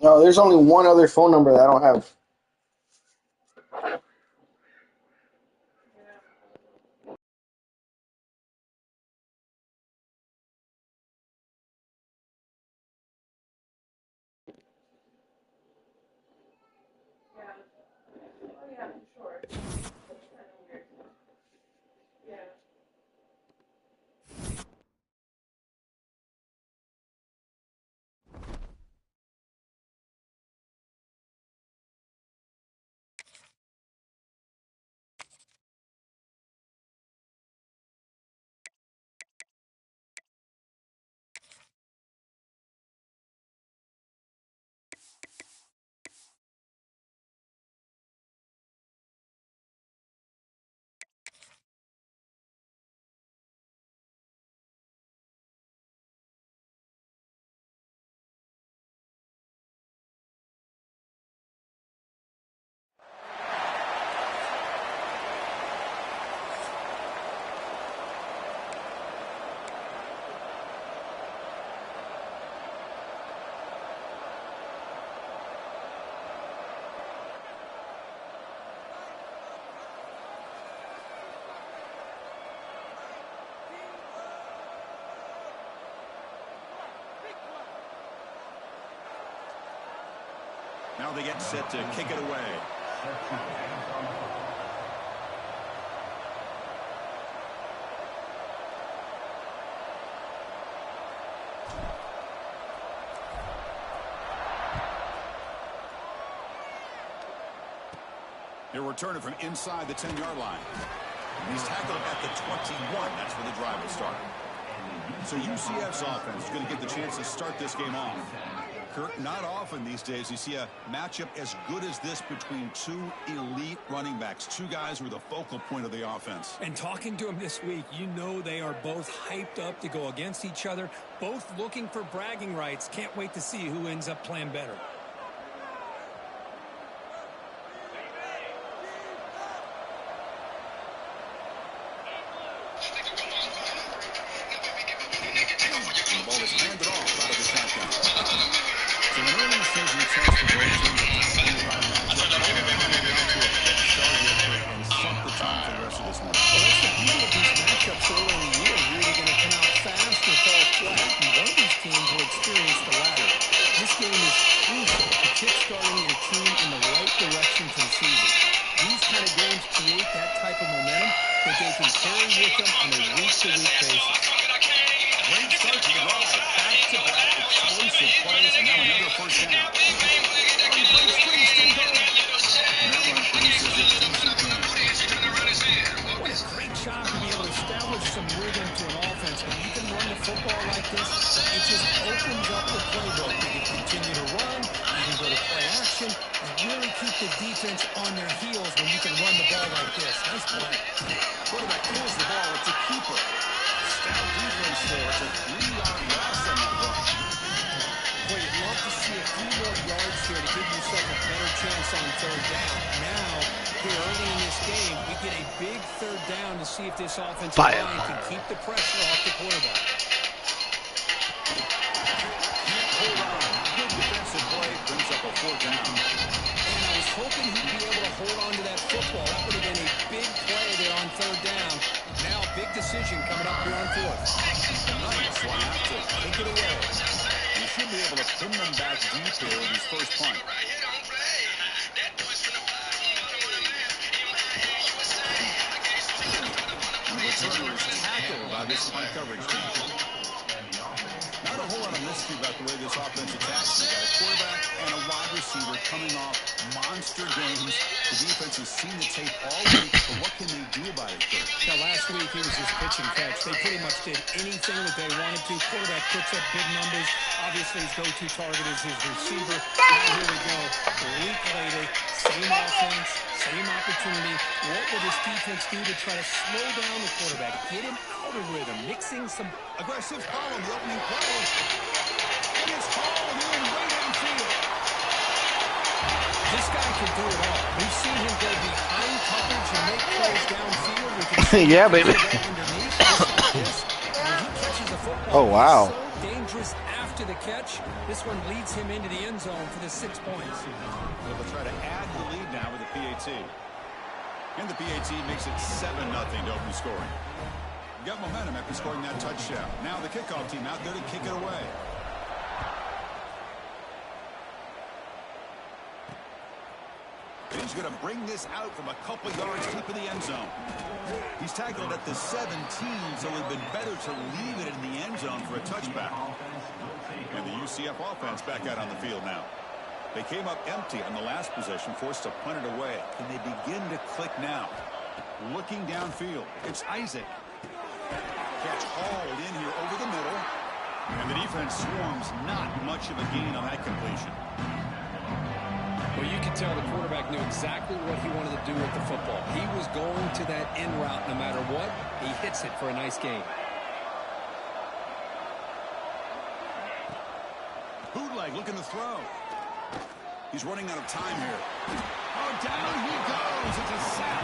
No, there's only one other phone number that I don't have. Now they get set to kick it away. He'll return it from inside the 10-yard line. He's tackled at the 21. That's where the drive will start. So UCF's offense is going to get the chance to start this game off. Kurt, not often these days you see a matchup as good as this between two elite running backs, two guys who are the focal point of the offense. And talking to them this week, you know they are both hyped up to go against each other, both looking for bragging rights. Can't wait to see who ends up playing better. His go-to target is his receiver. Now here we go. A week later, same offense, same opportunity. What will this defense do to try to slow down the quarterback, get him out of rhythm, mixing some aggressive power on the opening play. And it's hauled in way downfield. This guy can do it all. We've seen him go behind coverage and make plays downfield. We can see yeah, baby. underneath. Just like this. When he catches the football, oh, wow. so dangerous after after the catch, this one leads him into the end zone for the 6 points. They'll try to add the lead now with the PAT. And the PAT makes it 7-0 to open scoring. Got momentum after scoring that touchdown. Now the kickoff team out there to kick it away. He's going to bring this out from a couple yards deep in the end zone. He's tackled at the 17, so it would have been better to leave it in the end zone for a touchback. And the UCF offense back out on the field now. They came up empty on the last possession, forced to punt it away. Can they begin to click now? Looking downfield, it's Isaac. Catch hauled in here over the middle. And the defense swarms, not much of a gain on that completion. Well, you can tell the quarterback knew exactly what he wanted to do with the football. He was going to that end route no matter what. He hits it for a nice gain. Bootleg looking to throw. He's running out of time here. Oh, down he goes. It's a sack.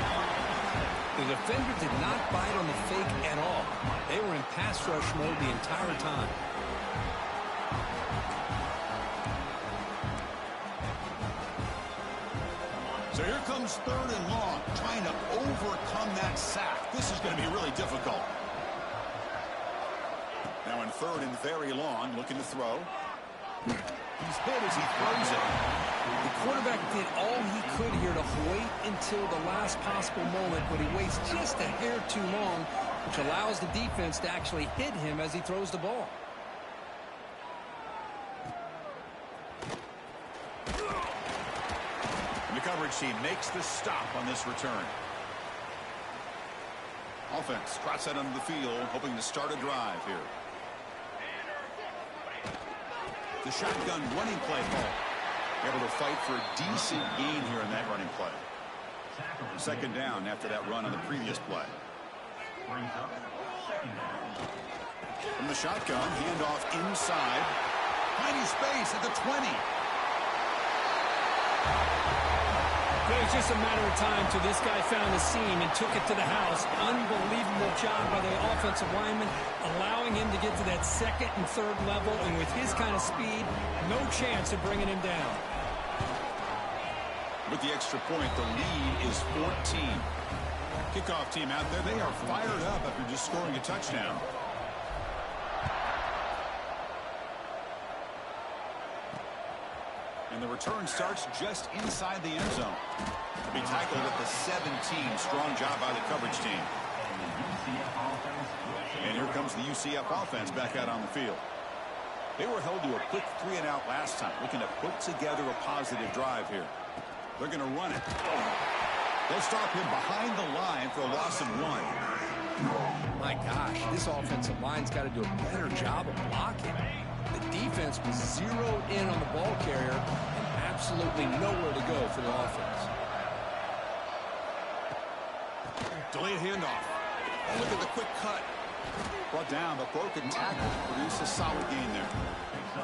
The defender did not bite on the fake at all. They were in pass rush mode the entire time. So here comes 3rd and long, trying to overcome that sack. This is going to be really difficult. Now in 3rd and very long, looking to throw. He's hit as he throws it. The quarterback did all he could here to wait until the last possible moment, but he waits just a hair too long, which allows the defense to actually hit him as he throws the ball. And the coverage team makes the stop on this return. Offense trots out onto the field, hoping to start a drive here. The shotgun running play ball. Able to fight for a decent gain here in that running play. 2nd down after that run on the previous play. From the shotgun, handoff inside. Finding space at the 20. It was just a matter of time till this guy found the seam and took it to the house. Unbelievable job by the offensive lineman, allowing him to get to that 2nd and 3rd level, and with his kind of speed, no chance of bringing him down. With the extra point, the lead is 14. Kickoff team out there, they are fired up after just scoring a touchdown. And the return starts just inside the end zone. To be tackled at the 17. Strong job by the coverage team. And here comes the UCF offense back out on the field. They were held to a quick 3-and-out last time, looking to put together a positive drive here. They're going to run it. They'll stop him behind the line for a loss of 1. My gosh, this offensive line's got to do a better job of blocking. The defense was zeroed in on the ball carrier and absolutely nowhere to go for the offense. Delayed handoff. Oh, look at the quick cut. Brought down, but broken tackle produced a solid gain there.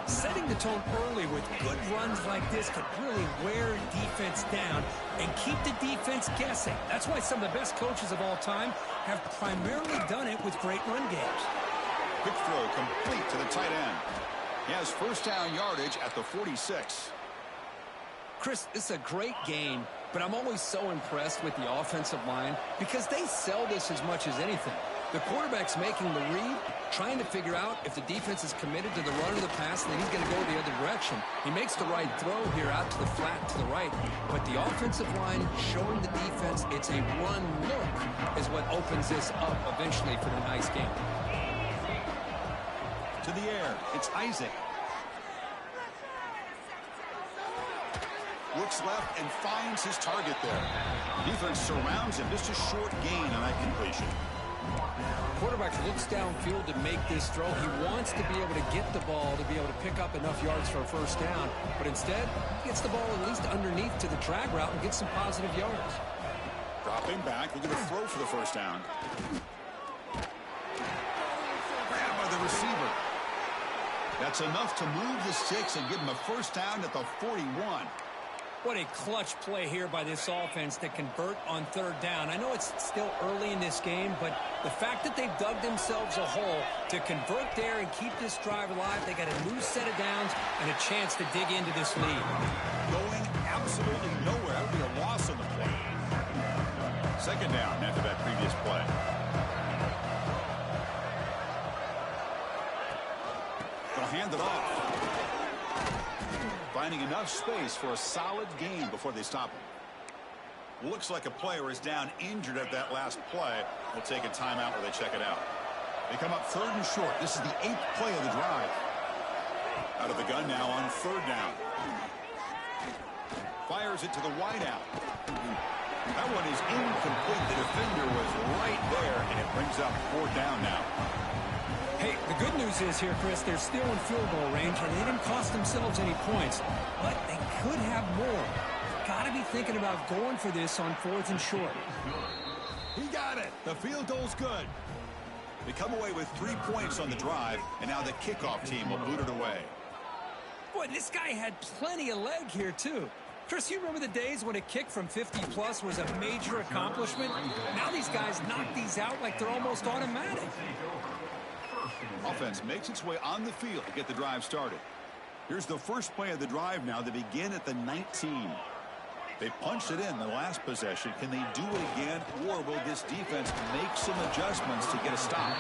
Setting the tone early with good runs like this could really wear defense down and keep the defense guessing. That's why some of the best coaches of all time have primarily done it with great run games. Quick throw complete to the tight end. He has 1st down yardage at the 46. Chris, this is a great game, but I'm always so impressed with the offensive line because they sell this as much as anything. The quarterback's making the read, trying to figure out if the defense is committed to the run or the pass, and then he's going to go the other direction. He makes the right throw here out to the flat to the right, but the offensive line showing the defense it's a run look is what opens this up eventually for the nice game. To the air, it's Isaac. Looks left and finds his target there. Defense surrounds him. Just a short gain on that completion. Quarterback looks downfield to make this throw. He wants to be able to get the ball to be able to pick up enough yards for a 1st down, but instead he gets the ball at least underneath to the drag route and gets some positive yards. Dropping back, looking to throw for the 1st down. Grabbed by the receiver. That's enough to move the sticks and give him a 1st down at the 41. What a clutch play here by this offense to convert on third down. I know it's still early in this game, but the fact that they've dug themselves a hole to convert there and keep this drive alive, they got a new set of downs and a chance to dig into this lead. Going absolutely nowhere. That would be a loss on the play. Second down after that previous play. They'll hand it off. Finding enough space for a solid gain before they stop him. Looks like a player is down injured at that last play. We'll take a timeout where they check it out. They come up third and short. This is the 8th play of the drive. Out of the gun now on third down. Fires it to the wideout. That one is incomplete. The defender was right there, and it brings up fourth down now. Hey, the good news is here, Chris, they're still in field goal range, and they didn't cost themselves any points, but they could have more. Got to be thinking about going for this on fourth and short. He got it. The field goal's good. They come away with 3 points on the drive, and now the kickoff team will boot it away. Boy, this guy had plenty of leg here, too. Chris, you remember the days when a kick from 50-plus was a major accomplishment? Now these guys knock these out like they're almost automatic. Offense makes its way on the field to get the drive started. Here's the first play of the drive now. They begin at the 19. They punched it in the last possession. Can they do it again, or will this defense make some adjustments to get a stop?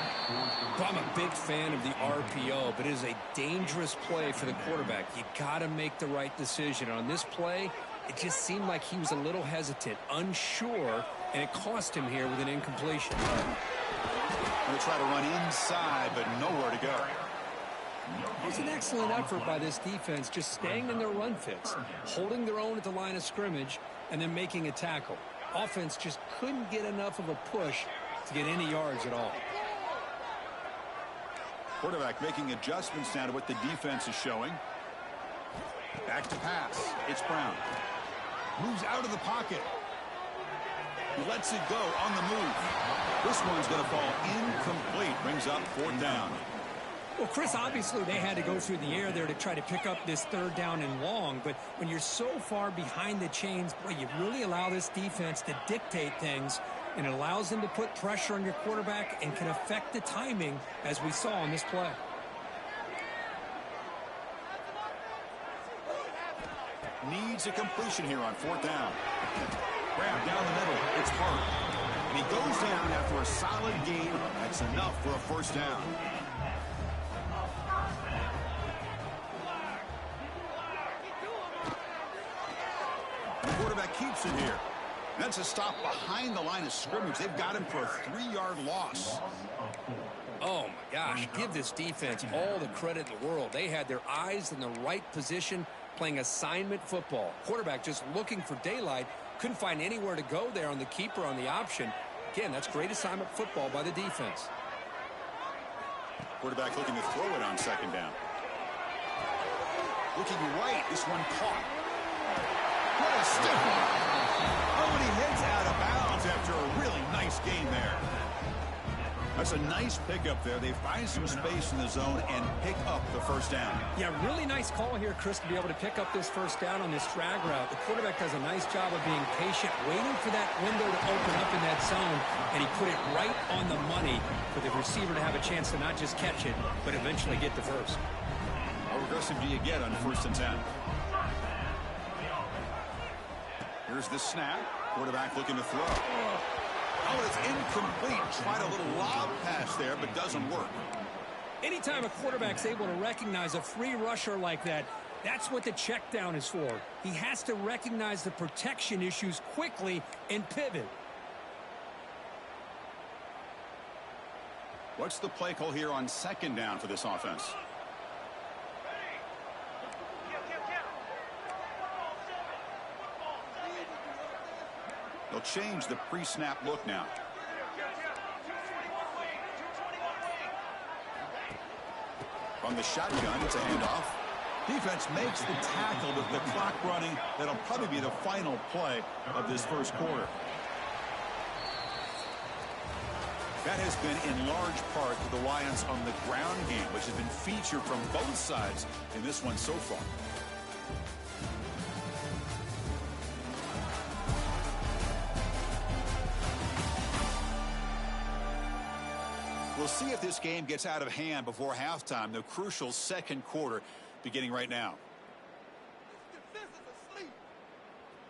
Well, I'm a big fan of the RPO, but it is a dangerous play for the quarterback. You got to make the right decision. On this play, it just seemed like he was a little hesitant, unsure, and it cost him here with an incompletion. They try to run inside, but nowhere to go. It was an excellent effort by this defense, just staying in their run fits, holding their own at the line of scrimmage, and then making a tackle. Offense just couldn't get enough of a push to get any yards at all. Quarterback making adjustments now to what the defense is showing. Back to pass. It's Brown. Moves out of the pocket. He lets it go on the move. This one's going to fall incomplete. Brings up fourth down. Well, Chris, obviously they had to go through the air there to try to pick up this third down and long, but when you're so far behind the chains, boy, you really allow this defense to dictate things, and it allows them to put pressure on your quarterback and can affect the timing, as we saw on this play. Needs a completion here on fourth down. Grab down the middle. It's Hart. And he goes down after a solid gain. That's enough for a first down. The quarterback keeps it here. That's a stop behind the line of scrimmage. They've got him for a 3-yard loss. Oh, my gosh. Give this defense all the credit in the world. They had their eyes in the right position, playing assignment football. Quarterback just looking for daylight. Couldn't find anywhere to go there on the keeper on the option. Again, that's great assignment football by the defense. Quarterback looking to throw it on second down. Looking right. This one caught. What a stiff one. Oh, and he heads out of bounds after a really nice game there. That's a nice pickup there. They find some space in the zone and pick up the first down. Yeah, really nice call here, Chris, to be able to pick up this first down on this drag route. The quarterback does a nice job of being patient, waiting for that window to open up in that zone, and he put it right on the money for the receiver to have a chance to not just catch it, but eventually get the first. How aggressive do you get on 1st and 10? Here's the snap. Quarterback looking to throw. Oh, it's incomplete. Tried a little lob pass there, but doesn't work. Anytime a quarterback's able to recognize a free rusher like that, that's what the check down is for. He has to recognize the protection issues quickly and pivot. What's the play call here on second down for this offense? They'll change the pre-snap look now. From the shotgun, it's a handoff. Defense makes the tackle with the clock running. That'll probably be the final play of this first quarter. That has been in large part the reliance on the ground game, which has been featured from both sides in this one so far. We'll see if this game gets out of hand before halftime. The crucial second quarter beginning right now.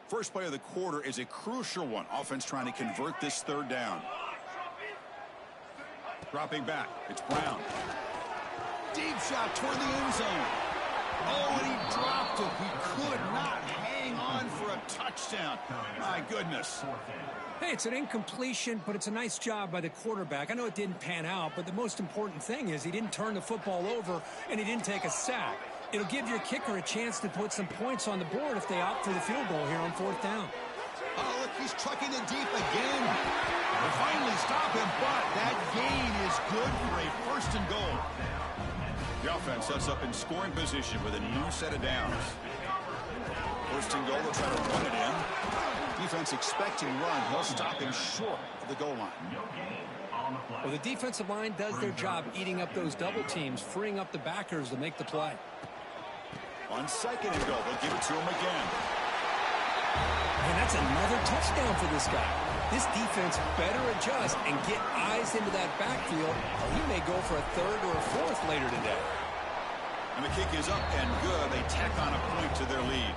First play of the quarter is a crucial one. Offense trying to convert this third down. Dropping back. It's Brown. Deep shot toward the end zone. Oh, and he dropped it. He could not hang on for a touchdown. My goodness. Hey, it's an incompletion, but it's a nice job by the quarterback. I know it didn't pan out, but the most important thing is he didn't turn the football over and he didn't take a sack. It'll give your kicker a chance to put some points on the board if they opt for the field goal here on fourth down. Oh, look, he's trucking it deep again. They finally stop him, but that gain is good for a first and goal. The offense sets up in scoring position with a new set of downs. First and goal, they'll try to run it in. Defense expecting run. He'll stop him short of the goal line. Well, the defensive line does their job eating up those double teams, freeing up the backers to make the play. On second and goal, they'll give it to him again. And that's another touchdown for this guy. This defense better adjust and get eyes into that backfield, or he may go for a third or a fourth later today. And the kick is up and good. They tack on a point to their lead.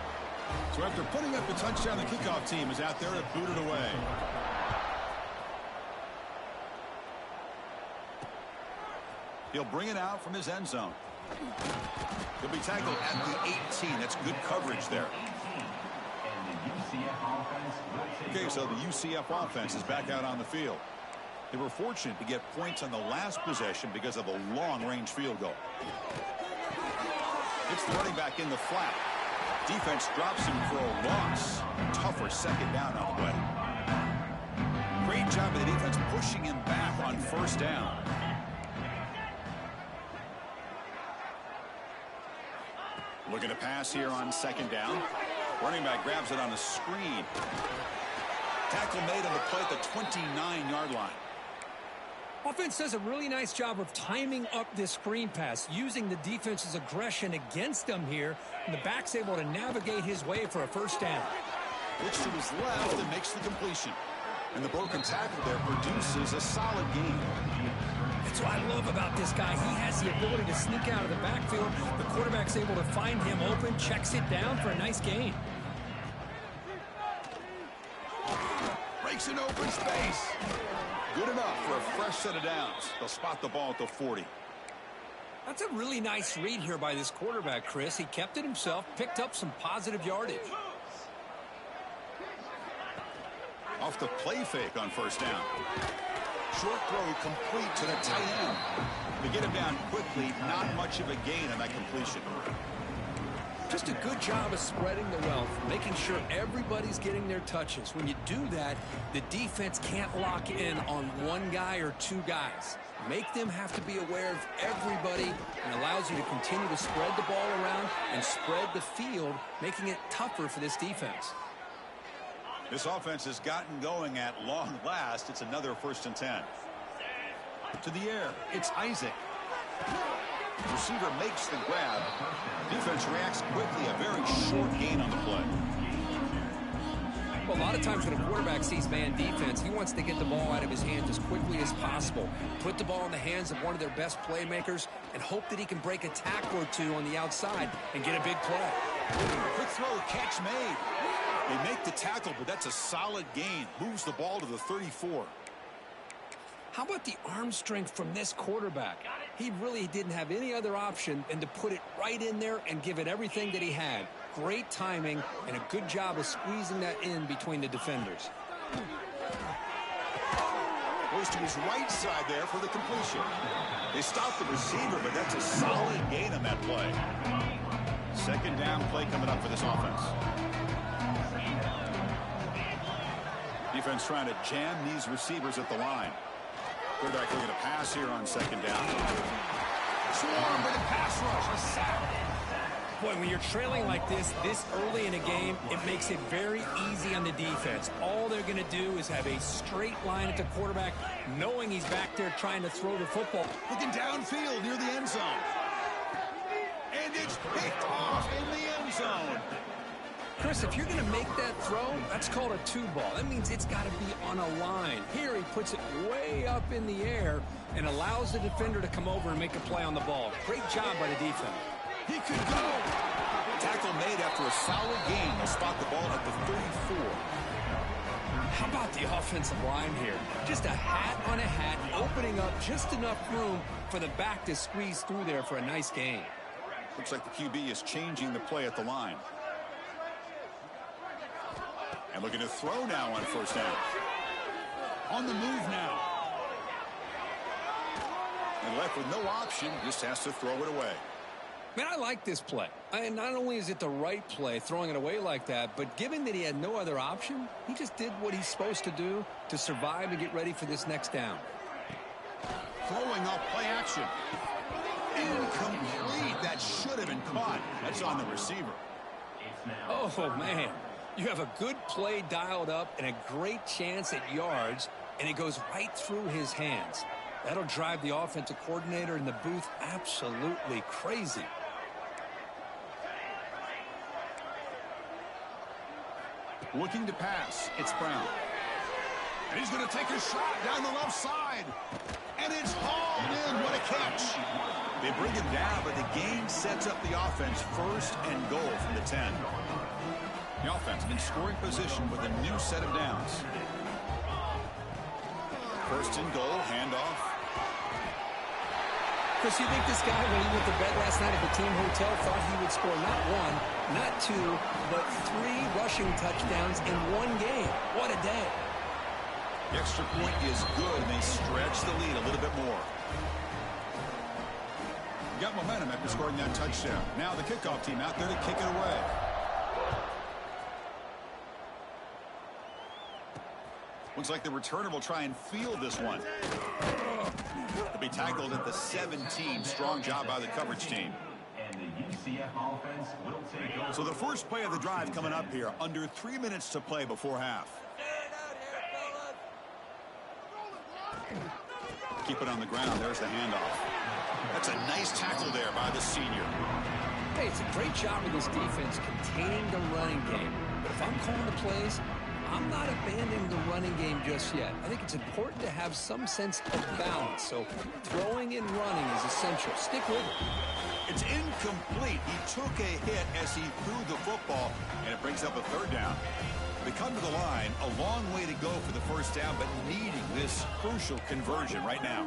So after putting up a touchdown, the kickoff team is out there to boot it away. He'll bring it out from his end zone. He'll be tackled at the 18. That's good coverage there. Okay, so the UCF offense is back out on the field. They were fortunate to get points on the last possession because of a long-range field goal. It's the running back in the flat. Defense drops him for a loss. Tougher second down on the way. Great job of the defense pushing him back on first down. Looking to pass here on second down. Running back grabs it on a screen. Tackle made on the play at the 29-yard line. Offense does a really nice job of timing up this screen pass, using the defense's aggression against them here, and the back's able to navigate his way for a first down. Looks to his left and makes the completion. And the broken tackle there produces a solid gain. That's what I love about this guy. He has the ability to sneak out of the backfield. The quarterback's able to find him open, checks it down for a nice gain. Breaks an open space. Good enough for a fresh set of downs. They'll spot the ball at the 40. That's a really nice read here by this quarterback, Chris. He kept it himself, picked up some positive yardage. Off the play fake on first down. Short throw complete to the tight end. They get him down quickly. Not much of a gain on that completion. Just a good job of spreading the wealth, making sure everybody's getting their touches. When you do that, the defense can't lock in on one guy or two guys. Make them have to be aware of everybody, and allows you to continue to spread the ball around and spread the field, making it tougher for this defense. This offense has gotten going at long last. It's another 1st and 10. To the air, it's Isaac. Receiver makes the grab. Defense reacts quickly. A very short gain on the play. Well, a lot of times when a quarterback sees man defense, he wants to get the ball out of his hands as quickly as possible. Put the ball in the hands of one of their best playmakers and hope that he can break a tackle or two on the outside and get a big play. Quick throw, catch made. They make the tackle, but that's a solid gain. Moves the ball to the 34. How about the arm strength from this quarterback? He really didn't have any other option than to put it right in there and give it everything that he had. Great timing and a good job of squeezing that in between the defenders. Goes to his right side there for the completion. They stop the receiver, but that's a solid gain on that play. Second down play coming up for this offense. Defense trying to jam these receivers at the line. Quarterback looking to pass here on second down. Swarm with a pass rush. A sack. Boy, when you're trailing like this early in a game, it makes it very easy on the defense. All they're going to do is have a straight line at the quarterback, knowing he's back there trying to throw the football. Looking downfield near the end zone. And it's picked off in the end zone. Chris, if you're going to make that throw, that's called a two ball. That means it's got to be on a line. Here he puts it way up in the air and allows the defender to come over and make a play on the ball. Great job by the defense. He could go. Tackle made after a solid gain. They'll spot the ball at the 34. How about the offensive line here? Just a hat on a hat, opening up just enough room for the back to squeeze through there for a nice gain. Looks like the QB is changing the play at the line. And looking to throw now on first down. On the move now. And left with no option, just has to throw it away. Man, I like this play. And not only is it the right play, throwing it away like that, but given that he had no other option, he just did what he's supposed to do to survive and get ready for this next down. Throwing off play action. Incomplete. That should have been caught. That's on the receiver. Oh, man. You have a good play dialed up and a great chance at yards, and it goes right through his hands. That'll drive the offensive coordinator in the booth absolutely crazy. Looking to pass. It's Brown. And he's going to take a shot down the left side. And it's hauled in. What a catch. They bring him down, but the gain sets up the offense first and goal from the 10. The offense in scoring position with a new set of downs. First and goal, handoff. Chris, you think this guy, when he went to bed last night at the team hotel, thought he would score not one, not two, but 3 rushing touchdowns in one game? What a day. The extra point is good, and they stretch the lead a little bit more. Got momentum after scoring that touchdown. Now the kickoff team out there to kick it away. Looks like the returner will try and field this one. He'll be tackled at the 17. Strong job by the coverage team. So the first play of the drive coming up here. Under 3 minutes to play before half. Keep it on the ground. There's the handoff. That's a nice tackle there by the senior. Hey, it's a great job with this defense containing the running game. But if I'm calling the plays, I'm not abandoning the running game just yet. I think it's important to have some sense of balance. So throwing and running is essential. Stick with it. It's incomplete. He took a hit as he threw the football, and it brings up a third down. They come to the line, a long way to go for the first down, but needing this crucial conversion right now.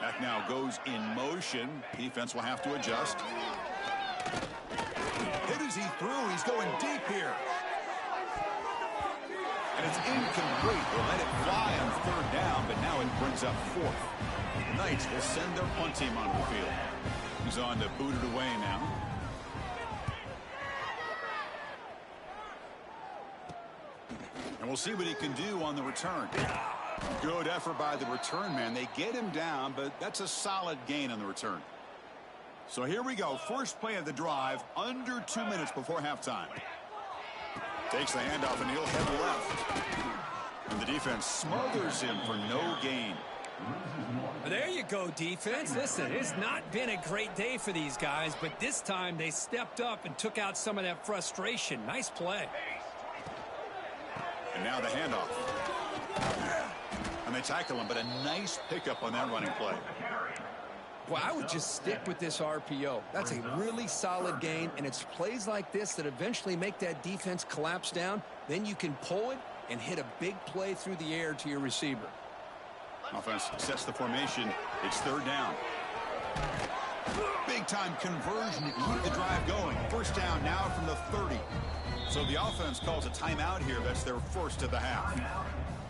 Back now goes in motion. Defense will have to adjust. Hit as he threw. He's going deep here. And it's incomplete. They'll let it fly on third down, but now it brings up fourth. The Knights will send their punt team onto the field. He's on to boot it away now. And we'll see what he can do on the return. Good effort by the return man. They get him down, but that's a solid gain on the return. So here we go. First play of the drive, under 2 minutes before halftime. Takes the handoff and he'll head left. And the defense smothers him for no gain. There you go, defense. Listen, it's not been a great day for these guys, but this time they stepped up and took out some of that frustration. Nice play. And now the handoff. And they tackle him, but a nice pickup on that running play. Well, I would just stick with this RPO. That's a really solid gain, and it's plays like this that eventually make that defense collapse down. Then you can pull it and hit a big play through the air to your receiver. Offense sets the formation. It's third down. Big-time conversion to keep the drive going. First down now from the 30. So the offense calls a timeout here. That's their first of the half.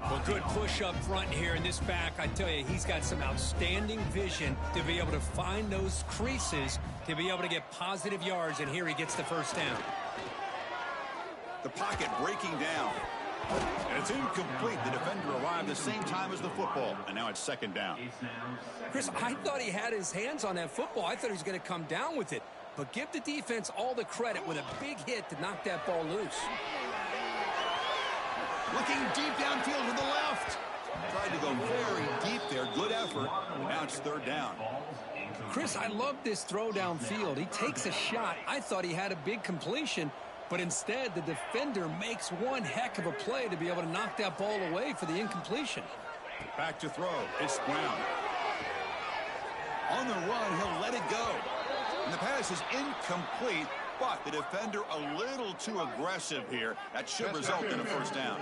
Well, good push up front here in this back. I tell you, he's got some outstanding vision to be able to find those creases, to be able to get positive yards, and here he gets the first down. The pocket breaking down. And it's incomplete. The defender arrived the same time as the football, and now it's second down. Chris, I thought he had his hands on that football. I thought he was going to come down with it. But give the defense all the credit with a big hit to knock that ball loose. Looking deep downfield to the left. Tried to go very deep there. Good effort. Now it's third down. Chris, I love this throw downfield. He takes a shot. I thought he had a big completion, but instead the defender makes one heck of a play to be able to knock that ball away for the incompletion. Back to throw. It's Brown. On the run, he'll let it go. And the pass is incomplete, but the defender a little too aggressive here. That should result in a first down.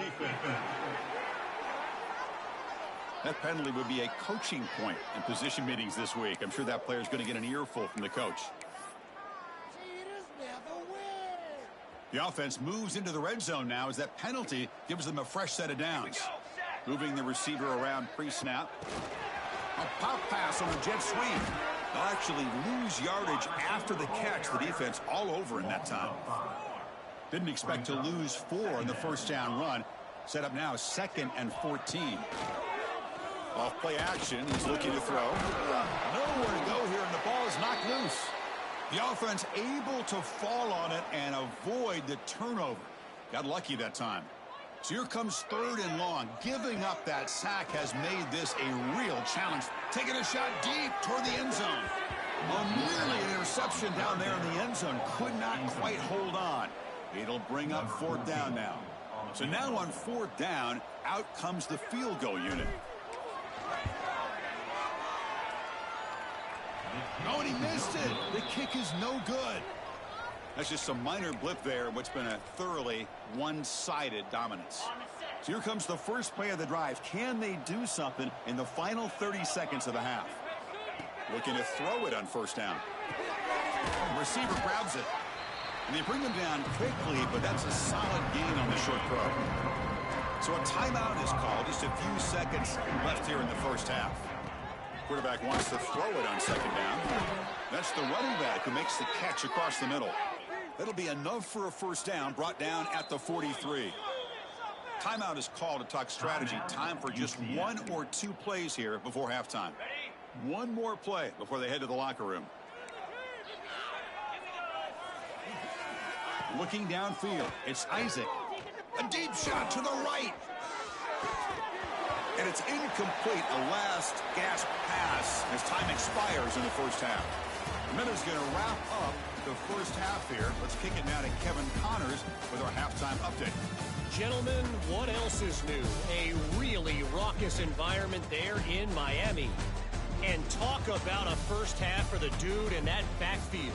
That penalty would be a coaching point in position meetings this week. I'm sure that player is going to get an earful from the coach. The offense moves into the red zone now as that penalty gives them a fresh set of downs. Moving the receiver around pre-snap. A pop pass on a jet sweep. They'll actually lose yardage after the catch. The defense all over in that time. Didn't expect to lose 4 in the first down run. Set up now 2nd and 14. Off play action. He's looking to throw. Nowhere to go here, and the ball is knocked loose. The offense able to fall on it and avoid the turnover. Got lucky that time. So here comes 3rd and long. Giving up that sack has made this a real challenge. Taking a shot deep toward the end zone. Nearly an interception down there in the end zone. Could not quite hold on. It'll bring up 4th down now. So now on 4th down, out comes the field goal unit. Oh, and he missed it. The kick is no good. That's just a minor blip there in what's been a thoroughly one-sided dominance. So here comes the first play of the drive. Can they do something in the final 30 seconds of the half? Looking to throw it on 1st down. The receiver grabs it. And they bring him down quickly, but that's a solid gain on the short throw. So a timeout is called. Just a few seconds left here in the first half. Quarterback wants to throw it on 2nd down. That's the running back who makes the catch across the middle. That'll be enough for a first down, brought down at the 43. Timeout is called to talk strategy. Time for just 1 or 2 plays here before halftime. One more play before they head to the locker room. Looking downfield, it's Isaac. A deep shot to the right. And it's incomplete, a last gasp pass as time expires in the first half. The Minutes going to wrap up the first half here. Let's kick it now to Kevin Connors with our halftime update. Gentlemen, what else is new? A really raucous environment there in Miami. And talk about a first half for the dude in that backfield.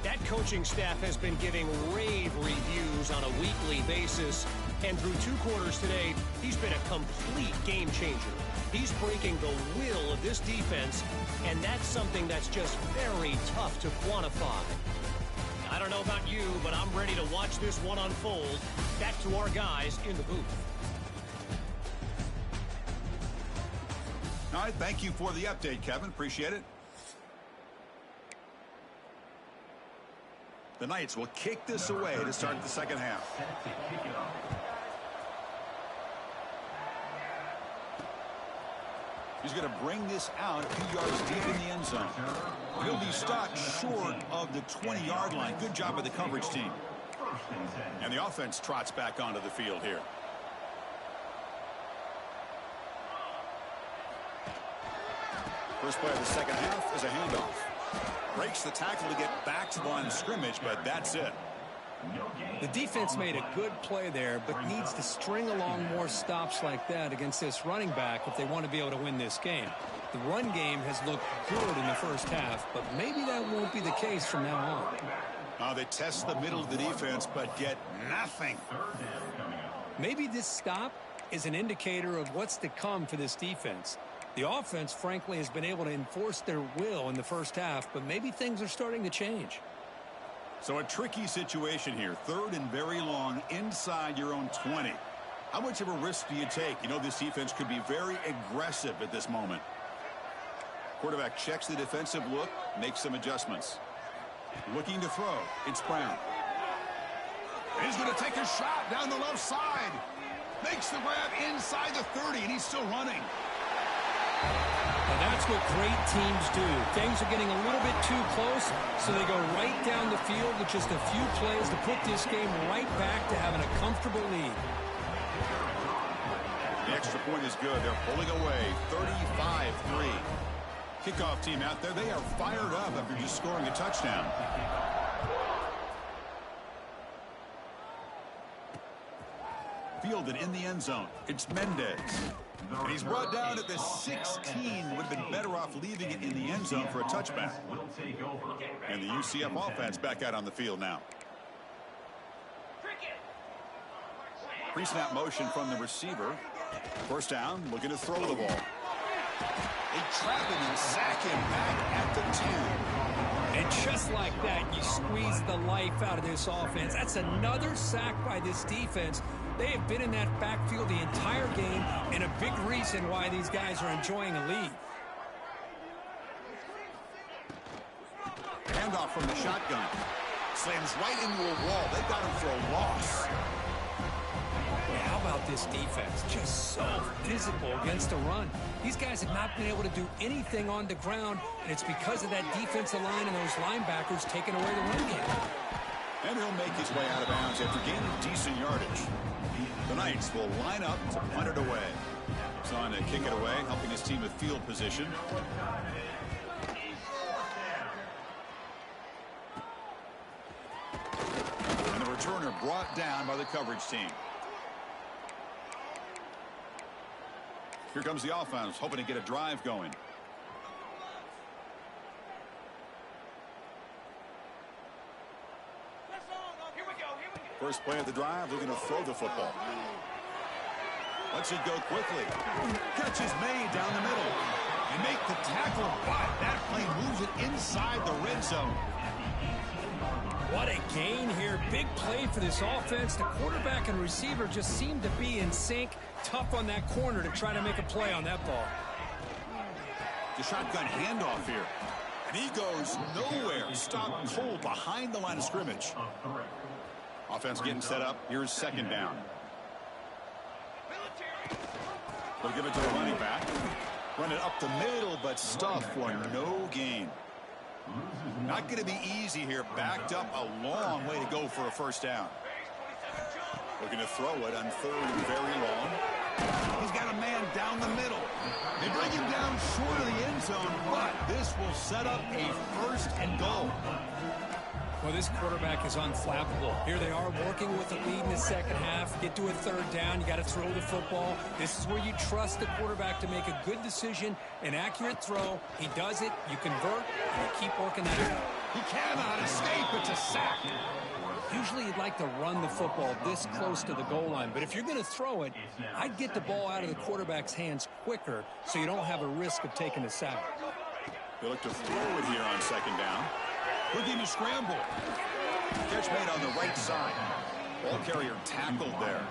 That coaching staff has been giving rave reviews on a weekly basis. And through 2 quarters today, he's been a complete game changer. He's breaking the will of this defense, and that's something that's just very tough to quantify. I don't know about you, but I'm ready to watch this one unfold. Back to our guys in the booth. All right, thank you for the update, Kevin. Appreciate it. The Knights will kick this away to start the second half. He's going to bring this out a few yards deep in the end zone. He'll be stopped short of the 20-yard line. Good job by the coverage team. And the offense trots back onto the field here. First play of the second half is a handoff. Breaks the tackle to get back to the line of scrimmage, but that's it. The defense made a good play there, but needs to string along more stops like that against this running back if they want to be able to win this game. The run game has looked good in the first half, but maybe that won't be the case from now on. They test the middle of the defense, but get nothing. Maybe this stop is an indicator of what's to come for this defense. The offense, frankly, has been able to enforce their will in the first half, but maybe things are starting to change. So a tricky situation here. 3rd and very long inside your own 20. How much of a risk do you take? You know this defense could be very aggressive at this moment. Quarterback checks the defensive look, makes some adjustments. Looking to throw. It's Brown. He's going to take a shot down the left side. Makes the grab inside the 30, and he's still running. And that's what great teams do. Things are getting a little bit too close, so they go right down the field with just a few plays to put this game right back to having a comfortable lead. The extra point is good. They're pulling away 35-3. Kickoff team out there, they are fired up after just scoring a touchdown. Fielded in the end zone. It's Mendez. And he's brought down at the 16. Would have been better off leaving it in the end zone for a touchback. And the UCF offense back out on the field now. Pre-snap motion from the receiver. First down, looking to throw the ball. They trap him and sack him back at the 10. And just like that, you squeeze the life out of this offense. That's another sack by this defense. They have been in that backfield the entire game, and a big reason why these guys are enjoying a lead. Handoff from the shotgun. Slams right into a wall. They got him for a loss. How about this defense? Just so physical against the run. These guys have not been able to do anything on the ground, and it's because of that defensive line and those linebackers taking away the run game. And he'll make his way out of bounds after gaining decent yardage. The Knights will line up to punt it away. He's on to kick it away, helping his team with field position. And the returner brought down by the coverage team. Here comes the offense, hoping to get a drive going. First play of the drive, looking to throw the football. Lets it go quickly. Catch is made down the middle. And make the tackle, but that play moves it inside the red zone. What a gain here. Big play for this offense. The quarterback and receiver just seem to be in sync. Tough on that corner to try to make a play on that ball. The shotgun handoff here. And he goes nowhere. Stopped cold behind the line of scrimmage. Offense getting set up. Here's second down. They'll give it to the running back. Run it up the middle, but stuffed for no gain. Not going to be easy here. Backed up a long way to go for a first down. Looking to throw it on third and very long. He's got a man down the middle. They bring him down short of the end zone, but this will set up a first and goal. Well, this quarterback is unflappable. Here they are working with the lead in the second half. Get to a third down. You got to throw the football. This is where you trust the quarterback to make a good decision, an accurate throw. He does it. You convert, and you keep working that out. He cannot escape. It's a sack. Usually you'd like to run the football this close to the goal line, but if you're going to throw it, I'd get the ball out of the quarterback's hands quicker so you don't have a risk of taking a sack. They look to throw it here on second down. Looking to scramble. Catch made on the right side. Ball carrier tackled there.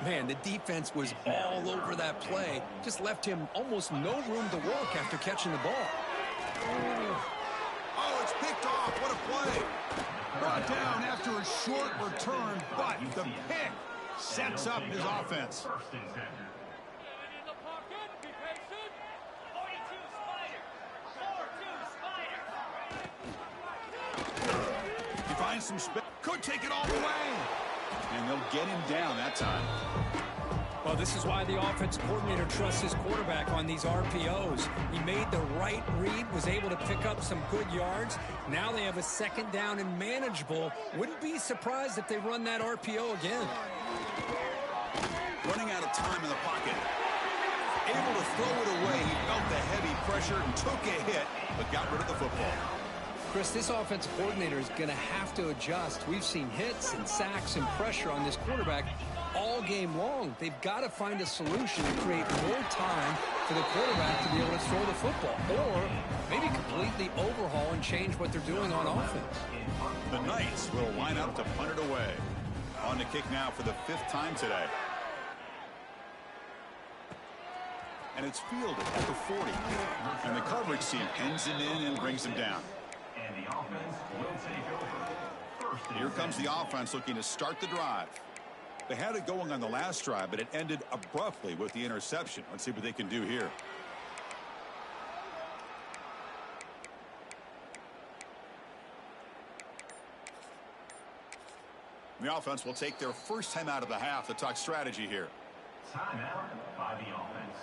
Man, the defense was all over that play. Just left him almost no room to work after catching the ball. Oh, it's picked off. What a play. Brought down after a short return, but the pick sets up his offense. Some could take it all the way, and they'll get him down that time. Well, this is why the offense coordinator trusts his quarterback on these RPOs. He made the right read, was able to pick up some good yards. Now they have a second down and manageable. Wouldn't be surprised if they run that RPO again. Running out of time in the pocket, able to throw it away. He felt the heavy pressure and took a hit, but got rid of the football. Chris, this offensive coordinator is going to have to adjust. We've seen hits and sacks and pressure on this quarterback all game long. They've got to find a solution to create more time for the quarterback to be able to throw the football, or maybe completely overhaul and change what they're doing on offense. The Knights will line up to punt it away. On the kick now for the 5th time today. And it's fielded at the 40. And the coverage team pins him in and brings him down. And the offense will take over. Here comes the offense looking to start the drive. They had it going on the last drive, but it ended abruptly with the interception. Let's see what they can do here. The offense will take their first time out of the half to talk strategy here. Timeout by the offense.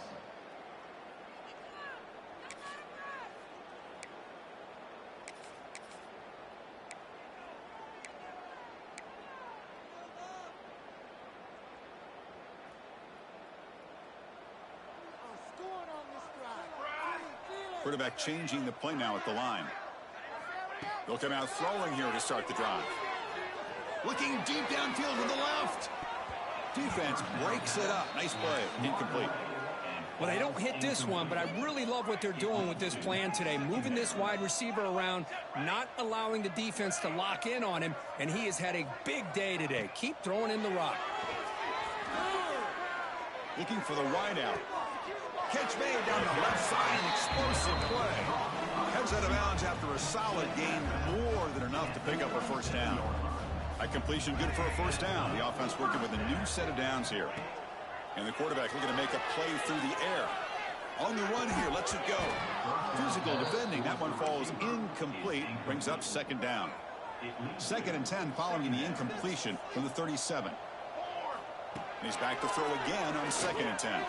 Quarterback changing the play now at the line. They'll come out throwing here to start the drive. Looking deep downfield to the left. Defense breaks it up. Nice play. Incomplete. Well, they don't hit this one, but I really love what they're doing with this plan today. Moving this wide receiver around, not allowing the defense to lock in on him, and he has had a big day today. Keep throwing in the rock. Looking for the wide out. Catch made down the left side. An explosive play. Heads out of bounds after a solid gain. More than enough to pick up a first down. That completion good for a first down. The offense working with a new set of downs here. And the quarterback looking to make a play through the air. On the run here, lets it go. Physical defending. That one falls incomplete. Brings up second down. 2nd and 10 following the incompletion from the 37. And he's back to throw again on 2nd and 10.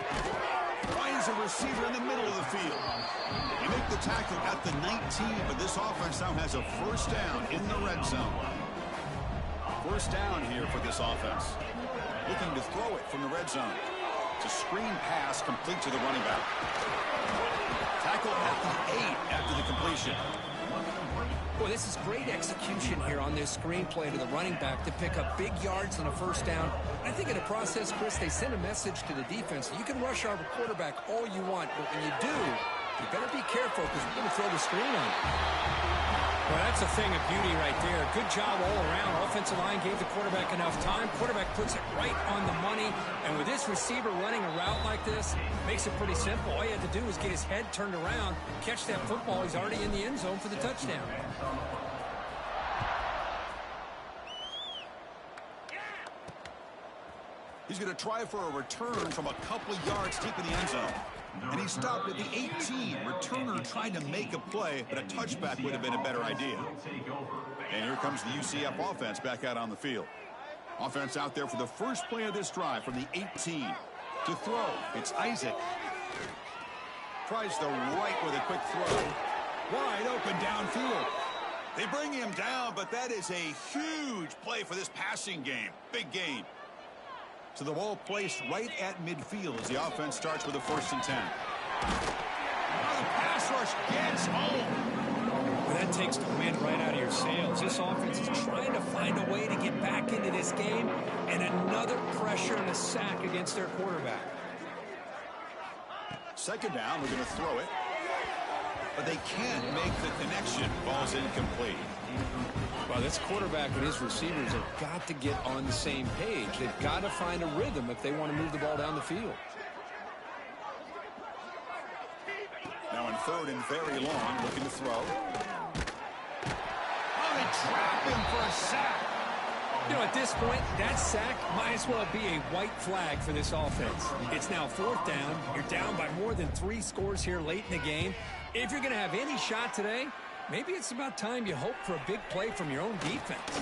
Finds a receiver in the middle of the field. They make the tackle at the 19, but this offense now has a first down in the red zone. First down here for this offense. Looking to throw it from the red zone. It's a screen pass complete to the running back. Tackle at the 8 after the completion. Boy, this is great execution here on this screenplay to the running back to pick up big yards on a first down. I think in the process, Chris, they send a message to the defense. You can rush our quarterback all you want, but when you do, you better be careful because we're going to throw the screen on you. Well, that's a thing of beauty right there. Good job all around. Offensive line gave the quarterback enough time. Quarterback puts it right on the money. And with this receiver running a route like this, makes it pretty simple. All you had to do was get his head turned around, catch that football. He's already in the end zone for the touchdown. He's going to try for a return from a couple of yards deep in the end zone. And he stopped at the 18. Returner trying to make a play, but a touchback would have been a better idea. And here comes the UCF offense back out on the field. Offense out there for the first play of this drive from the 18. To throw, it's Isaac. Tries the right with a quick throw. Wide open downfield. They bring him down, but that is a huge play for this passing game. Big gain. So the ball placed right at midfield as the offense starts with a 1st and 10. Now the pass rush gets home. Well, that takes the wind right out of your sails. This offense is trying to find a way to get back into this game, and another pressure and a sack against their quarterback. 2nd down, we're going to throw it. But they can't make the connection. Ball's incomplete. Well, this quarterback and his receivers have got to get on the same page. They've got to find a rhythm if they want to move the ball down the field. Now in 3rd and very long, looking to throw. Oh, they trap him for a sack. You know, at this point, that sack might as well be a white flag for this offense. It's now 4th down. You're down by more than 3 scores here late in the game. If you're going to have any shot today, maybe it's about time you hope for a big play from your own defense.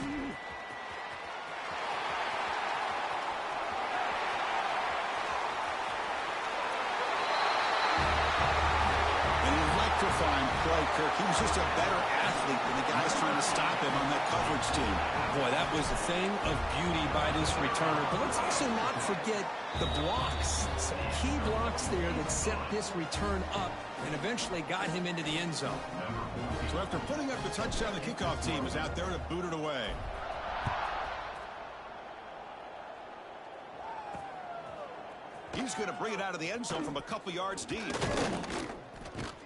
An electrifying play, Kirk. He was just a better athlete than the guys trying to stop him on that coverage team. Boy, that was a thing of beauty by this returner. But let's also not forget the blocks. Some key blocks there that set this return up and eventually got him into the end zone. So after putting up the touchdown, the kickoff team is out there to boot it away. He's going to bring it out of the end zone from a couple yards deep.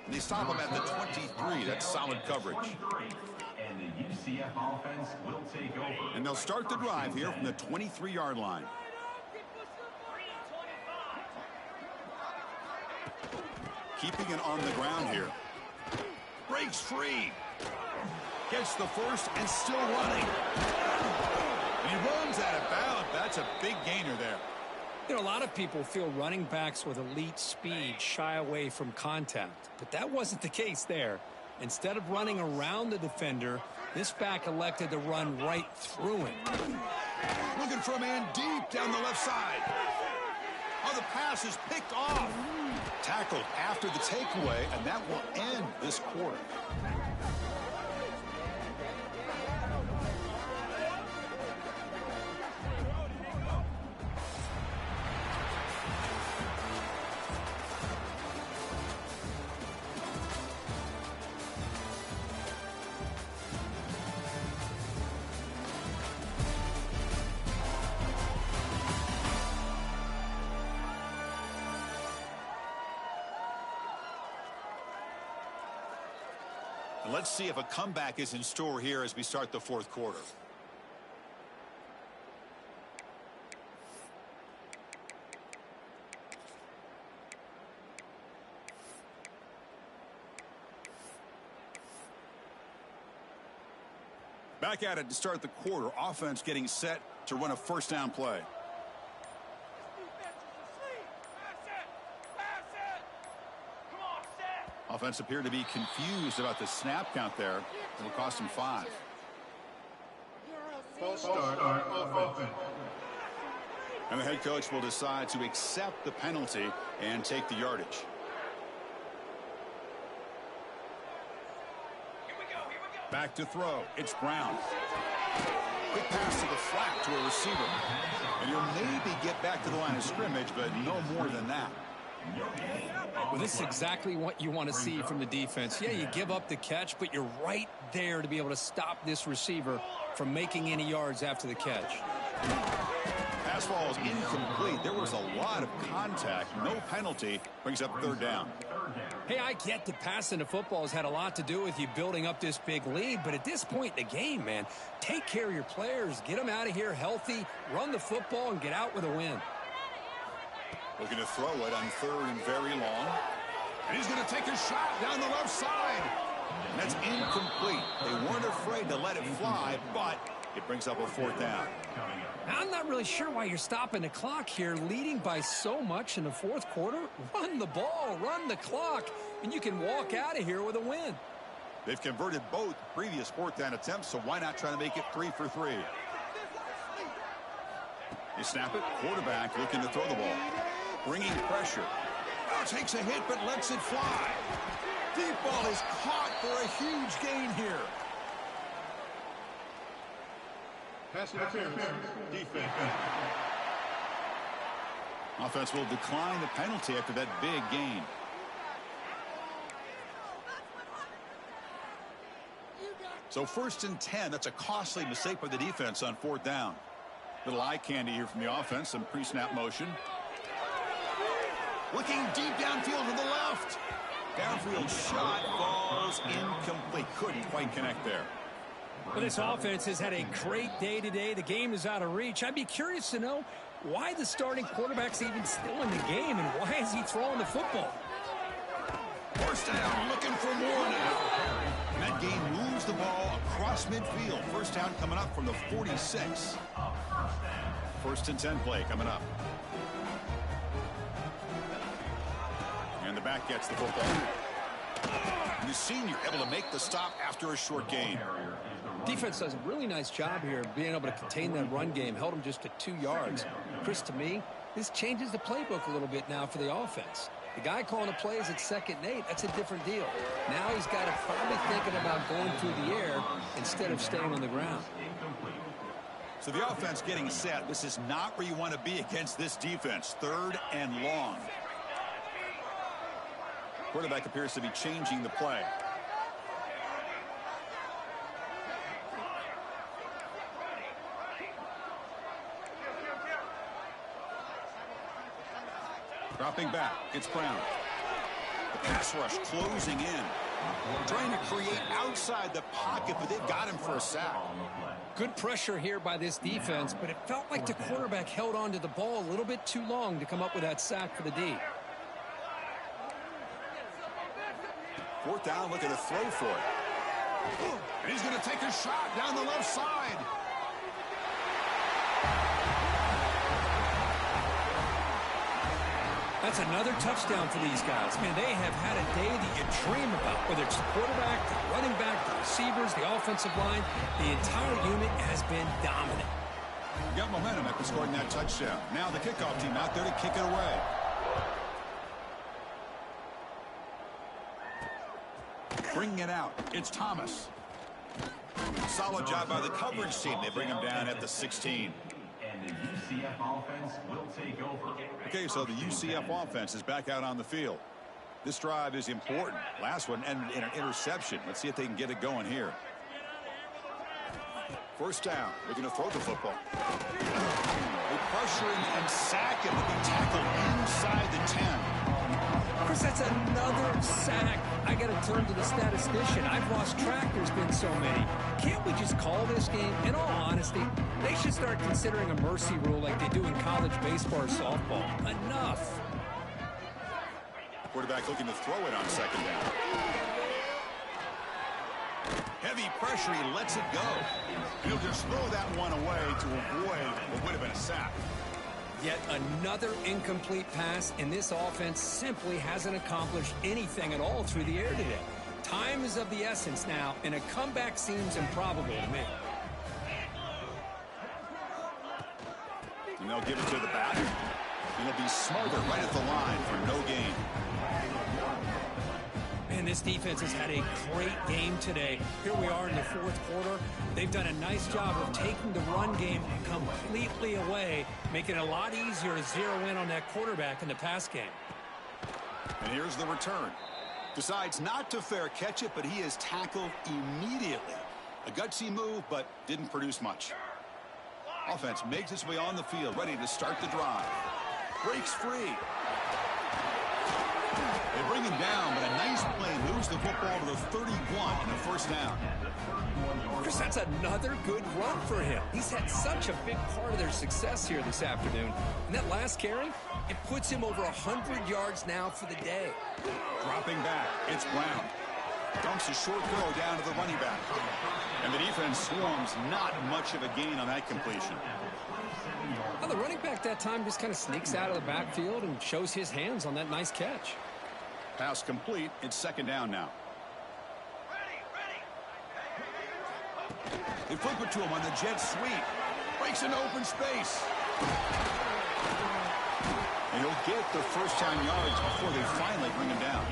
And they stop him at the 23. That's solid coverage. And the UCF offense will take over. And they'll start the drive here from the 23-yard line. Keeping it on the ground here. Breaks free. Gets the first and still running. He runs out of bounds. That's a big gainer there. You know, a lot of people feel running backs with elite speed shy away from contact, but that wasn't the case there. Instead of running around the defender, this back elected to run right through him. Looking for a man deep down the left side. Oh, the pass is picked off. Tackled after the takeaway, and that will end this quarter. Let's see if a comeback is in store here as we start the fourth quarter. Back at it to start the quarter. Offense getting set to run a first down play. Offense appeared to be confused about the snap count there. It will cost him 5. And the head coach will decide to accept the penalty and take the yardage. Back to throw. It's Brown. Quick pass to the flat to a receiver. And he'll maybe get back to the line of scrimmage, but no more than that. Well, this is exactly what you want to see from the defense. Yeah, you give up the catch, but you're right there to be able to stop this receiver from making any yards after the catch. Pass ball is incomplete. There was a lot of contact. No penalty. Brings up third down. Hey, I get that passing the football has had a lot to do with you building up this big lead, but at this point in the game, man, take care of your players. Get them out of here healthy, run the football, and get out with a win. Looking to throw it on third and very long. And he's going to take a shot down the left side. And that's incomplete. They weren't afraid to let it fly, but it brings up a fourth down. I'm not really sure why you're stopping the clock here, leading by so much in the fourth quarter. Run the ball, run the clock, and you can walk out of here with a win. They've converted both previous fourth down attempts, so why not try to make it 3 for 3? You snap it, quarterback looking to throw the ball. Bringing pressure. Oh, takes a hit, but lets it fly. Deep ball is caught for a huge gain here. Pass interference. Defense. Offense will decline the penalty after that big gain. So 1st and 10. That's a costly mistake by the defense on fourth down. Little eye candy here from the offense. Some pre-snap motion. Looking deep downfield to the left. Downfield shot falls incomplete. Couldn't quite connect there. Well, this offense has had a great day today. The game is out of reach. I'd be curious to know why the starting quarterback's even still in the game and why is he throwing the football? First down, looking for more now. And that game moves the ball across midfield. First down coming up from the 46. 1st and 10 play coming up. And the back gets the football. And the senior able to make the stop after a short gain. Defense does a really nice job here being able to contain that run game. Held him just to 2 yards. Chris, to me, this changes the playbook a little bit now for the offense. The guy calling the plays at 2nd and 8, that's a different deal. Now he's got to probably thinking about going through the air instead of staying on the ground. So the offense getting set. This is not where you want to be against this defense. 3rd and long. Quarterback appears to be changing the play. Dropping back, it's Brown. The pass rush closing in. Trying to create outside the pocket, but they've got him for a sack. Good pressure here by this defense, but it felt like the quarterback held on to the ball a little bit too long to come up with that sack for the D. 4th down, looking to throw for it. And he's going to take a shot down the left side. That's another touchdown for these guys. Man, they have had a day that you dream about, whether it's the quarterback, the running back, the receivers, the offensive line. The entire unit has been dominant. Got momentum after scoring that touchdown. Now the kickoff team out there to kick it away. Bringing it out. It's Thomas. Solid job by the coverage team. They bring him down at the 16. And the UCF offense will take over. Okay, so the UCF offense is back out on the field. This drive is important. Last one ended in an interception. Let's see if they can get it going here. 1st down. They're going to throw the football. They pressure him and sack him. They tackle inside the 10. Chris, that's another sack. I got to turn to the statistician. I've lost track. There's been so many. Can't we just call this game? In all honesty, they should start considering a mercy rule like they do in college baseball or softball. Enough. Quarterback looking to throw it on second down. Heavy pressure, he lets it go. He'll just throw that one away to avoid what would have been a sack. Yet another incomplete pass, and this offense simply hasn't accomplished anything at all through the air today. Time is of the essence now, and a comeback seems improbable to me. And they'll give it to the back. It'll be smothered right at the line for no gain. Man, this defense has had a great game today. Here we are in the fourth quarter. They've done a nice job of taking the run game completely away, making it a lot easier to zero in on that quarterback in the pass game. And here's the return. Decides not to fair catch it, but he is tackled immediately. A gutsy move, but didn't produce much. Offense makes its way on the field, ready to start the drive. Breaks free. They bring him down, but a nice play moves the football to the 31 in the first down. Chris, that's another good run for him. He's had such a big part of their success here this afternoon. And that last carry, it puts him over 100 yards now for the day. Dropping back, it's Brown. Dumps a short throw down to the running back. And the defense swarms, not much of a gain on that completion. Well, the running back that time just kind of sneaks out of the backfield and shows his hands on that nice catch. Pass complete. It's second down now. They flip it to him on the jet sweep. Breaks an open space. And he'll get the first down yards before they finally bring him down.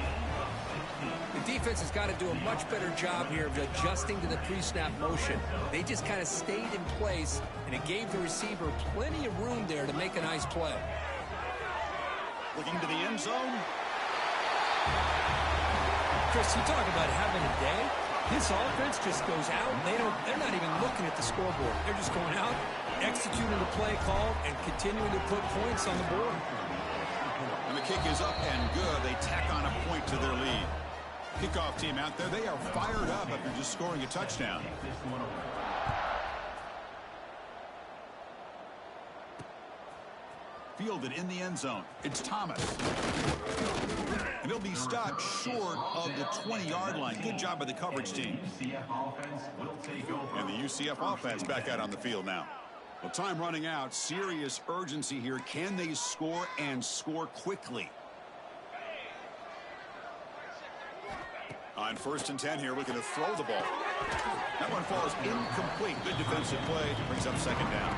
The defense has got to do a much better job here of adjusting to the pre-snap motion. They just kind of stayed in place, and it gave the receiver plenty of room there to make a nice play. Looking to the end zone. Chris, you talk about having a day. This offense just goes out. They're not even looking at the scoreboard. They're just going out, executing the play call, and continuing to put points on the board. And the kick is up and good. They tack on a point to their lead. Kickoff team out there, they are fired up after just scoring a touchdown. Fielded in the end zone. It's Thomas. And he'll be stopped short of the 20-yard line. Good job by the coverage team. And the UCF offense back out on the field now. Well, time running out. Serious urgency here. Can they score and score quickly? On 1st and 10 here, looking to throw the ball. That one falls incomplete. Good defensive play. Brings up second down.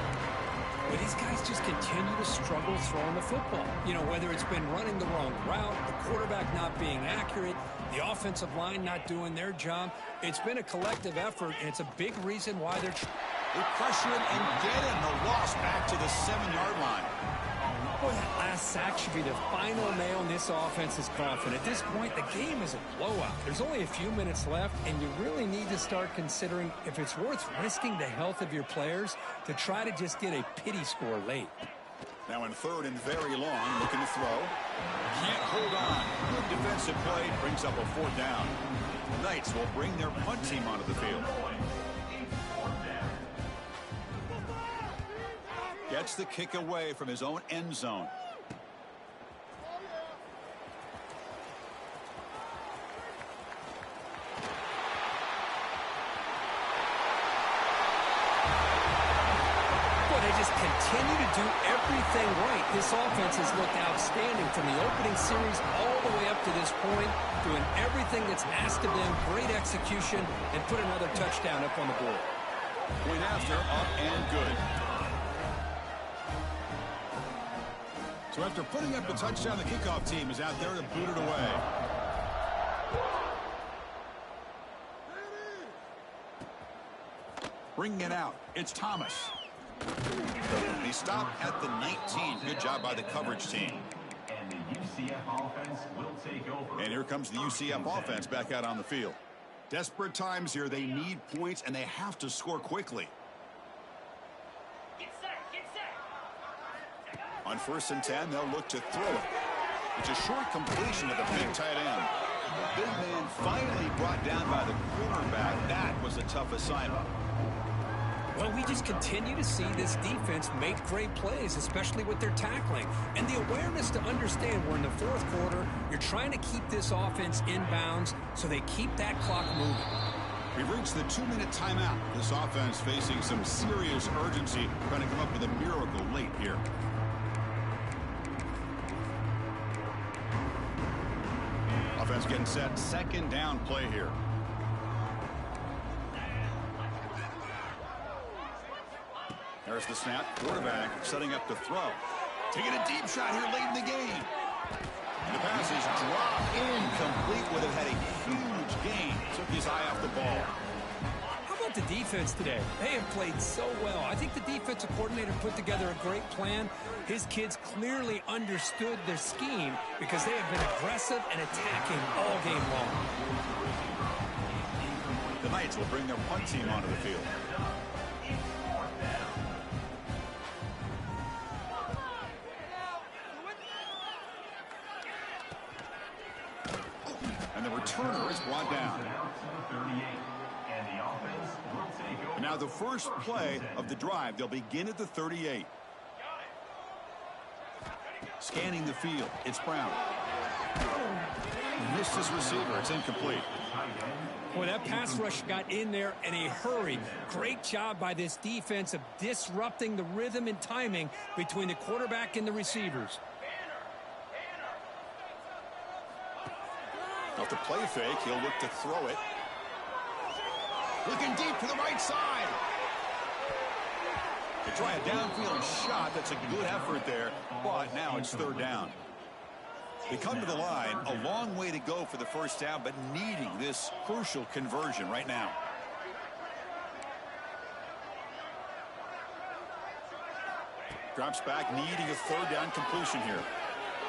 But these guys just continue to struggle throwing the football. You know, whether it's been running the wrong route, the quarterback not being accurate, the offensive line not doing their job. It's been a collective effort, and it's a big reason why they're... They pressure him and get him. The loss back to the 7-yard line. Boy, that last sack should be the final nail in this offense's coffin. At this point, the game is a blowout. There's only a few minutes left, and you really need to start considering if it's worth risking the health of your players to try to just get a pity score late. Now in 3rd and very long, looking to throw. Can't hold on. Good defensive play. Brings up a 4th down. Knights will bring their punt team onto the field. Gets the kick away from his own end zone. Boy, they just continue to do everything right. This offense has looked outstanding from the opening series all the way up to this point, doing everything that's asked of them, great execution, and put another touchdown up on the board. Point after, up and good. So after putting up the touchdown, the kickoff team is out there to boot it away. Bringing it out, it's Thomas. They stop at the 19. Good job by the coverage team. And the UCF offense will take over. And here comes the UCF offense back out on the field. Desperate times here. They need points, and they have to score quickly. On 1st and 10, they'll look to throw it. It's a short completion to the big tight end. The big man finally brought down by the cornerback. That was a tough assignment. Well, we just continue to see this defense make great plays, especially with their tackling. And the awareness to understand we're in the fourth quarter, you're trying to keep this offense in bounds so they keep that clock moving. We've reached the 2-minute timeout. This offense facing some serious urgency, trying to come up with a miracle late here. Offense getting set. Second down play here. There's the snap. Quarterback setting up to throw. Taking a deep shot here late in the game. The pass is dropped incomplete. Would have had a huge gain. Took his eye off the ball. How about the defense today? They have played so well. I think the defensive coordinator put together a great plan. His kids clearly understood their scheme because they have been aggressive and attacking all game long. The Knights will bring their punt team onto the field. And the returner is brought down. And now the first play of the drive. They'll begin at the 38. Scanning the field. It's Brown. Missed his receiver. It's incomplete. Boy, that pass rush got in there in a hurry. Great job by this defense of disrupting the rhythm and timing between the quarterback and the receivers. Off the play fake, he'll look to throw it. Looking deep to the right side. They try a downfield shot. That's a good effort there, but now it's third down. They come to the line, a long way to go for the first down, but needing this crucial conversion right now. Drops back, needing a third down completion here.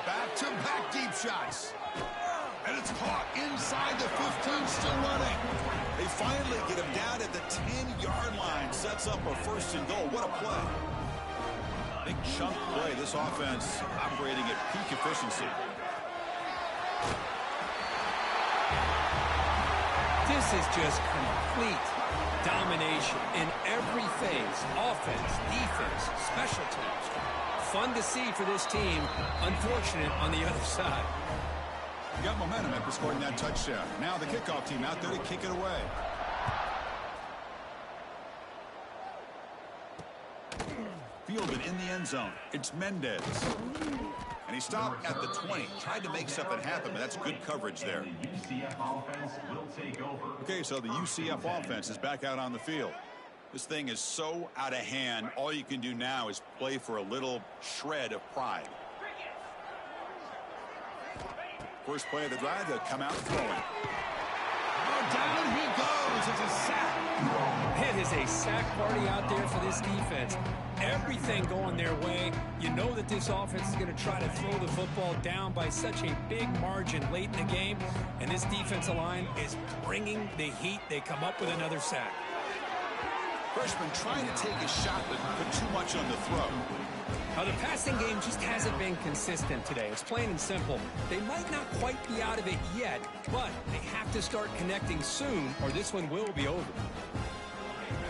Back-to-back deep shots. And it's caught inside the 15, still running. They finally get him down at the 10-yard line. Sets up a first and goal. What a play. Big chunk play. This offense operating at peak efficiency. This is just complete domination in every phase. Offense, defense, special teams. Fun to see for this team. Unfortunate on the other side. Got momentum after scoring that touchdown. Now the kickoff team out there to kick it away. Fielded in the end zone. It's Mendez. And he stopped at the 20. Tried to make something happen, but that's good coverage there. Okay, so the UCF offense is back out on the field. This thing is so out of hand. All you can do now is play for a little shred of pride. First play of the drive, they'll come out throwing. Oh, down he goes. It's a sack. It is a sack party out there for this defense. Everything going their way. You know that this offense is going to try to throw the football down by such a big margin late in the game. And this defensive line is bringing the heat. They come up with another sack. Freshman trying to take a shot, but put too much on the throw. Now, the passing game just hasn't been consistent today. It's plain and simple. They might not quite be out of it yet, but they have to start connecting soon, or this one will be over.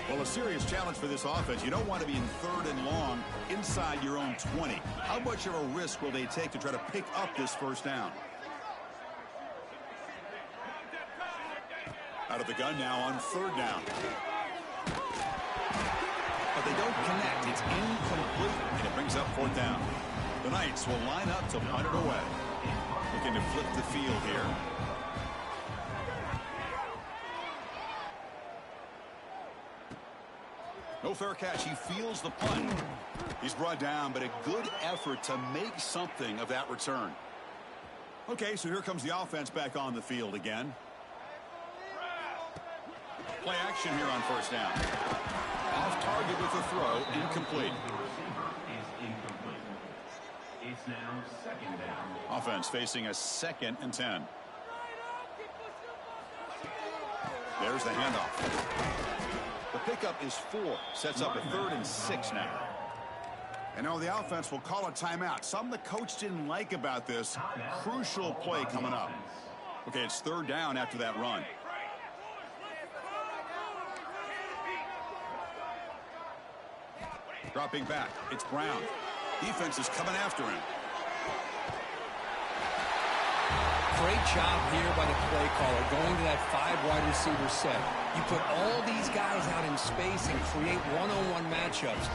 Well, a serious challenge for this offense. You don't want to be in third and long inside your own 20. How much of a risk will they take to try to pick up this first down? Out of the gun now on third down. But they don't connect. It's incomplete, and it brings up fourth down. The Knights will line up to punt it away. Looking to flip the field here. No fair catch. He feels the punt. He's brought down, but a good effort to make something of that return. Okay, so here comes the offense back on the field again. Play action here on first down. Off target with the throw, incomplete. It's now second down. Offense facing a 2nd and 10. There's the handoff. The pickup is 4. Sets up a 3rd and 6 now. And now the offense will call a timeout. Something the coach didn't like about this. Crucial play coming up. Okay, it's third down after that run. Dropping back, it's Brown. Defense is coming after him. Great job here by the play caller, going to that 5 wide receiver set. You put all these guys out in space and create one-on-one matchups.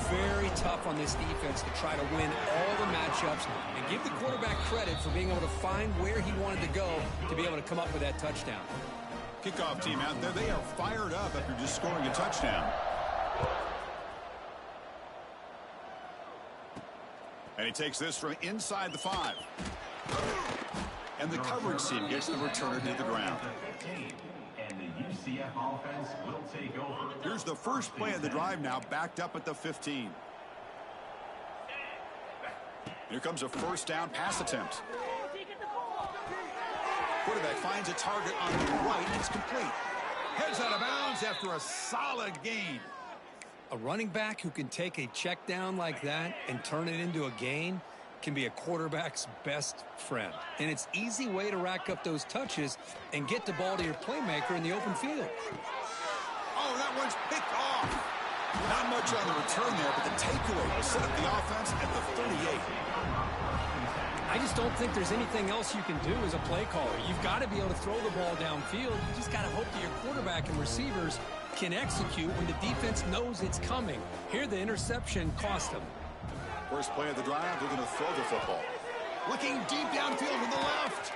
Very tough on this defense to try to win all the matchups and give the quarterback credit for being able to find where he wanted to go to be able to come up with that touchdown. Kickoff team out there, they are fired up after just scoring a touchdown. And he takes this from inside the 5. And the coverage team gets the returner to the ground. And the UCF offense will take over. Here's the first play of the drive now, backed up at the 15. Here comes a first down pass attempt. Quarterback finds a target on the right. It's complete. Heads out of bounds after a solid gain. A running back who can take a check down like that and turn it into a gain can be a quarterback's best friend. And it's an easy way to rack up those touches and get the ball to your playmaker in the open field. Oh, that one's picked off. Not much on the return there, but the takeaway will set up the offense at the 38. I just don't think there's anything else you can do as a play caller. You've got to be able to throw the ball downfield. You just got to hope that your quarterback and receivers can execute when the defense knows it's coming. Here, the interception cost them. First play of the drive, they're going to throw the football. Looking deep downfield to the left.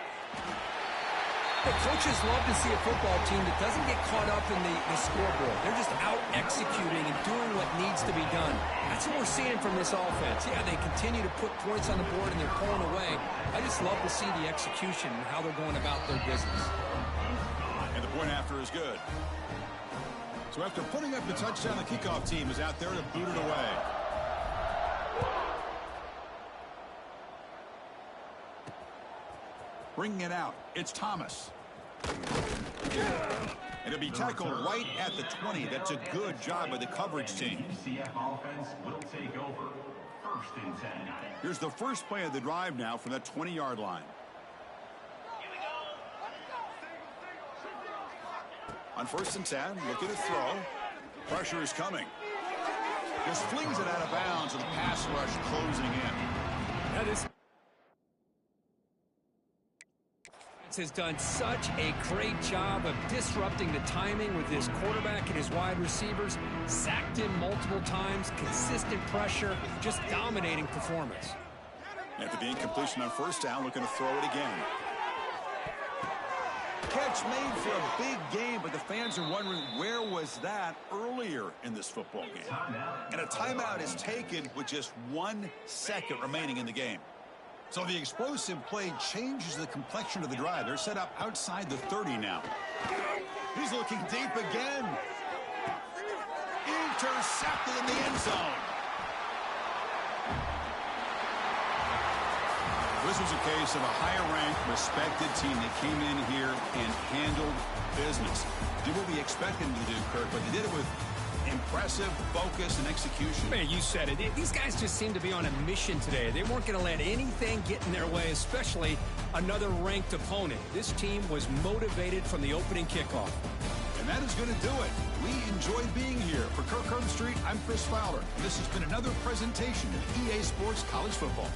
The coaches love to see a football team that doesn't get caught up in the scoreboard. They're just out executing and doing what needs to be done. That's what we're seeing from this offense. Yeah, they continue to put points on the board and they're pulling away. I just love to see the execution and how they're going about their business. And the point after is good. So after putting up the touchdown, the kickoff team is out there to boot it away. Bringing it out, it's Thomas. And it'll be tackled right at the 20. That's a good job by the coverage team. UCF offense will take over. First and 10. Here's the first play of the drive now from the 20-yard line. On first and 10, looking to throw. Pressure is coming. Just flings it out of bounds with the pass rush closing in. That is... has done such a great job of disrupting the timing with his quarterback and his wide receivers. Sacked him multiple times, consistent pressure, just dominating performance. After the incompletion on first down, looking to throw it again. Catch made for a big game, but the fans are wondering where was that earlier in this football game. And a timeout is taken with just 1 second remaining in the game. So the explosive play changes the complexion of the drive. They're set up outside the 30 now. He's looking deep again. Intercepted in the end zone. This was a case of a higher-ranked, respected team that came in here and handled business. Did what we expected them to do, Kirk, but they did it with impressive focus and execution. Man, you said it. These guys just seem to be on a mission today. They weren't going to let anything get in their way, especially another ranked opponent. This team was motivated from the opening kickoff. And that is going to do it. We enjoyed being here. For Kirk Street, I'm Chris Fowler. And this has been another presentation of EA Sports College Football.